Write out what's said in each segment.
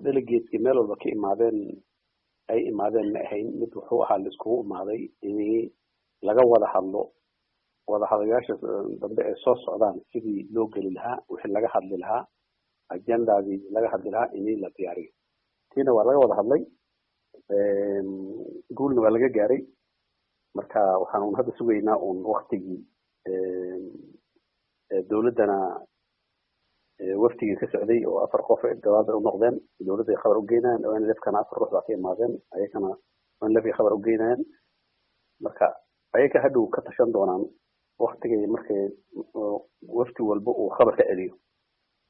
delegateski meel walba ka imaadeen ay imaadeen ma ahayn mid wuxuu ahaa la iskugu imaaday in laga wada hadlo wada hadlayaasha dambe ee soo socdaan sidii loo geli lahaa wixii laga hadli lahaa agendadii laga hadli lahaa in la diyaariyo tiina waa laga wada hadlay guulna waa laga gaaray marka waxaan hadda sugaynaa waqtigii dawladana waftigii ka socday oo 4 qof gawaad u noqdeen dawladda ay khabar u geynayaan oo in lafkana 4 ruux ka imaadeen ayagana in lafii khabar u geynayaan marka ayaga hadhow ka tashan doonaan waqtigii markay wafti walba uu khabar ka celiyo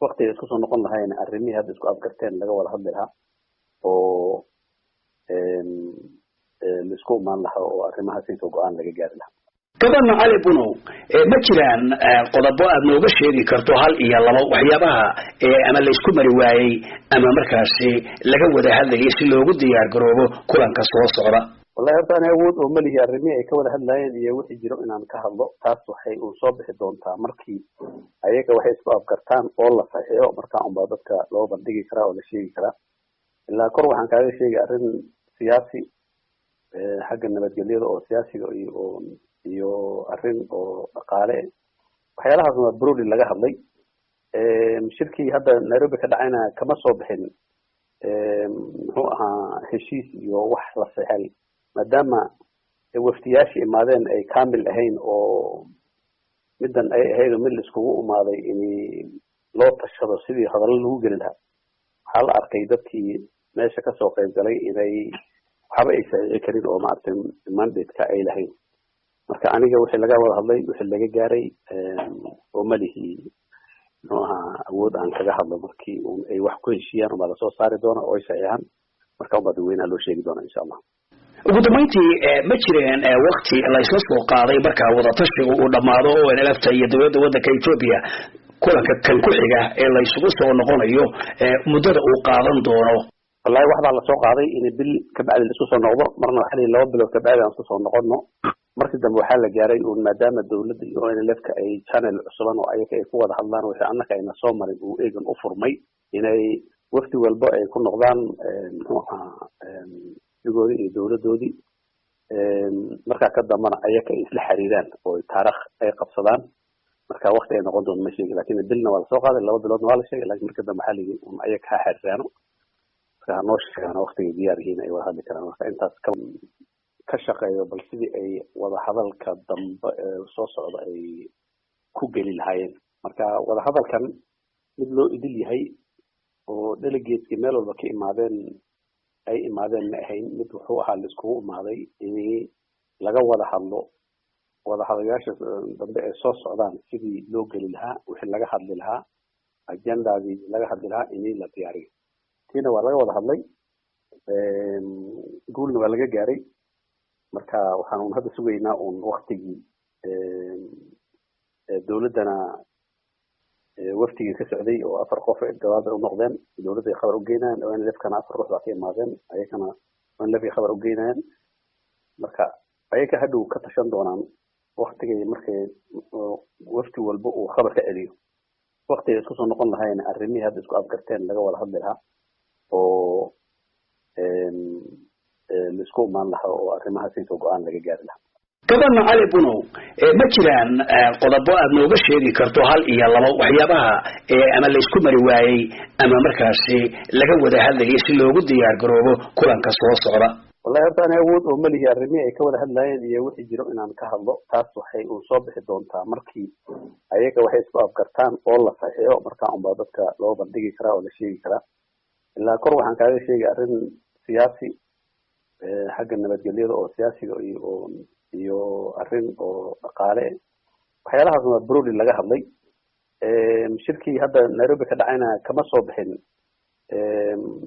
waqtiga isku soo noqon lahayn arrimihii hadda isku afgarteen laga wada hadli lahaa oo isku maan lahaa oo arrimahaas inta go'aan laga gaari lahaa طبعا علي بنو ما jiraan qodobo aad nooga sheegi karto hal iyo laba waxyaabaha ama la isku mari waayay ama markaasi laga wada hadlayay si loogu diyaar garoobo kulanka soo socda wallahi horta ana awood oo malihi arrimihii ay ka wada hadlayeen iyo wixii jiro inaan ka hadlo taas waxay u soo bixi doontaa markii ayaga waxay isku afkartaan oo la saxiixo marka un baa dadka loo bandhigi karaa oo la sheegi karaa ilaa kor waxaan kaaga sheegay arrin siyaasi xagga nabadgelyada oo siyaasiga iyo arrin oo dhaqaale waxyaalahaas waa broli laga hadlay shirkii hadda Nairobi ka dhacayna kama soo bixin muxuu ahaa heshiis iyo wax la saxay maadaama waftiyaashii imaadeen ay kaamil ahayn oo midan ay ahayd mid la iskugu imaaday in loo tashado sidii hadal lagu gelin lahaa waxaa la arkay dadkii meesha ka soo qayb galay inay waxba ay saxiixi karin oo maartay mandate-ka ay lahayn marka aniga wixii laga wada hadlay wixii laga gaaray oo malihi nooha awood aan kaga hadlo markii ay wax ku heshiyaan oo la soo saari doono oo ay saxiixan marka umada weynaa loo sheegi doona insha Allah ugu dambeyntii ma jireen waqti la isla soo qaaday marka wada tashiga uu dhamaado oo NLFta iyo dawladda waddanka Ethiopia kulanka kan ku xiga ee la isugu soo noqonayo muddada uu qaadan doono wallahi waxba la soo qaaday in bil ka bacdi la isku soo noqdo marna waxa la 2 bilood ka bacdi aan isku soo noqono markii dambe waxaa la gaaray oo maadaama dawladda iyo NLFka ay channel cusuban oo ayaga ay ku wada hadlaan wixii annaka ayna soo marin uu eegan u furmay inay wafti walba ay ku noqdaan muxuu ahaa digoodi iyo dawladdoodii marka ka dambana ayaga ay isla xiriiraan oo taariikh ay qabsadaan marka waqti ay noqon doon ma sheegi laakiin bilna waa la soo qaaday 2 biloodna waa la sheegay laakiin marka dambe waxa la yiri ayaga ka xiriirano marka noo sheegana waqtiga diyaar yihiin ay wada hadli karaan marka intaas ka shaqeeyo bal sidii ay wada hadalka dambe soo socda ay ku gali lahaayeen marka wada hadalkan mid loo idil yahay oo delegateski meel walba ka imaadeen ay imaadeen ma ahayn mid wuxuu ahaa la iskugu imaaday in laga wada hadlo wada hadlayaasha dambe ee soo socdaan sidii loo geli lahaa wixii laga hadli lahaa agendadii laga hadli lahaa in la diyaariyo tiina waa laga wada hadlay guulna waa laga gaaray marka waxaan hadda sugaynaa waqtigii dawladdana waftigii ka socday oo 4 qof gawaad u noqdeen dawladda ay khabar u geynayaan oo in lafkana 4 ruux ka imaadeen ayagana in lafii khabar u geynayaan marka ayaga hadhow ka tashan doonaan waqtigii markay wafti walba uu khabar ka celiyo waqtiga isku soo noqon lahayn arrimihii hadda isku afgarteen laga wada hadli lahaa oo isku maan lahaa oo arrimahaas inta go'aan laga gaari lahaa طبعا علي بنو ما jiraan qodobo aad nooga sheegi karto hal iyo laba waxyaabaha ama la isku mari waayay ama markaasi laga wada hadlayay si loogu diyaar garoobo kulanka soo socda wallahi horta ana awood oo malihi arrimihii ay ka wada hadlayeen iyo wixii jiro inaan ka hadlo taas waxay u soo bixi doontaa markii ayaga waxay isku afkartaan oo la saxiixo marka un baa dadka loo bandhigi karaa oo la sheegi karaa ilaa kor waxaan kaaga sheegay arrin siyaasi xagga nabadgelyada oo siyaasiga iyo arrin oo dhaqaale waxyaalahaas waa broli laga hadlay shirkii hadda Nairobi ka dhacayna kama soo bixin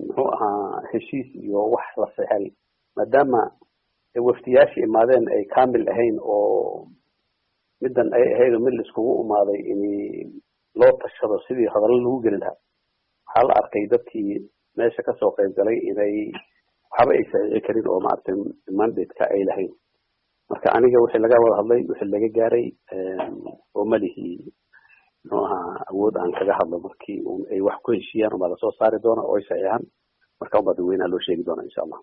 muxuu ahaa heshiis iyo wax la saxay maadaama waftiyaashii imaadeen ay kaamil ahayn oo midan ay ahayd mid la iskugu imaaday in loo tashado sidii hadal lagu gelin lahaa waxaa la arkay dadkii meesha ka soo qayb galay inay waxba ay saxiixi karin oo maartay mandate-ka ay lahayn marka aniga wixii laga wada hadlay wixii laga gaaray oo malihi nooha awood aan kaga hadlo markii ay wax ku heshiyaan oo la soo saari doono oo ay saxiixan marka ubad weynaha loo sheegi doona insha Allah.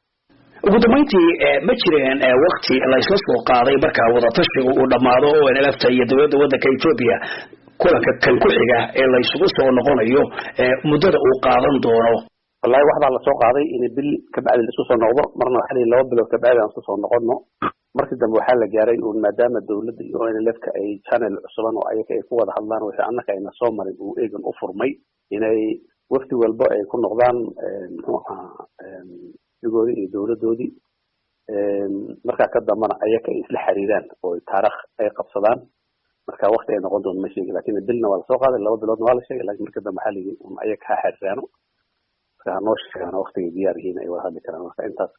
ugu dambeyntii ma jireen waqti la isla soo qaaday marka wada tashiga uu dhamaado oo NLFta iyo dawladda waddanka Ethiopia kulanka kan ku xiga ee la isugu soo noqonayo muddada uu qaadan doono? wallahi waxba la soo qaaday in bil ka bacdi la soo noqdo marna waxa la 2 bilood ka bacdi aan soo noqono markii dambe waxa la gaaray oo maadaama dawladda iyo NLFka ay channel cusuban oo ayaga ay ku wada hadlaan wixii annaka ayna soo marin uu eegan u furmay inay waqti walba ay ku noqdaan igoodi iyo dawladoodii marka ka dambana ayaga ay isla xiriiraan oo taariikh ay qabsadaan marka waqti ay noqon doon ma sheegi laakiin bilna waa la soo qaaday 2 biloodna waa la sheegay laakiin marka dambe xaligi ayaga ha xiriirano marka noo sheegana waqtiga diyaar yihiin ay wada hadli karaan marka intaas